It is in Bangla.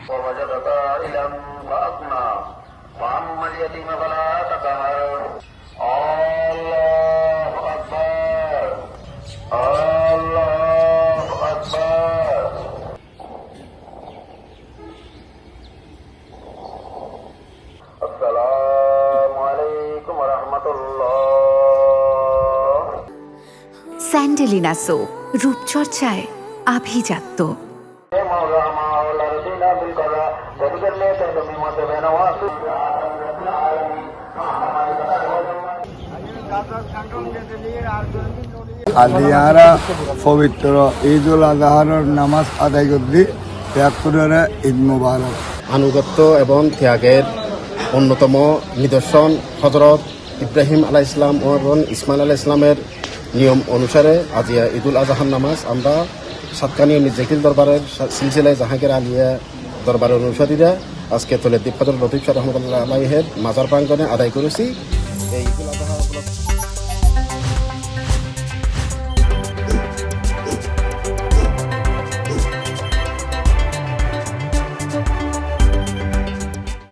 ووجدك عائلا فأغنى وأما اليتيم فلا تقهر الله أكبر الله أكبر السلام عليكم ورحمة الله স্যান্ডেলিনা সো রূপচর্চায় আভিজাত্য। আলিয়ারা পবিত্র ঈদুল আজহার নামাজ আদায় করতে ত্যাগ করে ঈদ মুবারক। আনুগত্য এবং ত্যাগের অন্যতম নিদর্শন হযরত ইব্রাহিম আলাইহিস সালাম এবং ইসমাইল আলাইহিস সালামের নিয়ম অনুসারে আজিয়া ঈদুল আজহার নামাজ আমরা সাতকানিয়া মির্জাকিল দরবারের সিলসিলায় জাহাঙ্গীর আলিয়া দরবারের অনুসারীরা আজকে তলে দীপকাদুল লতিফ শাহ রহমতুল্লাহ আলাইহের মাজার প্রাঙ্গণে আদায় করেছি। এই ঈদুল আজহা উপলক্ষে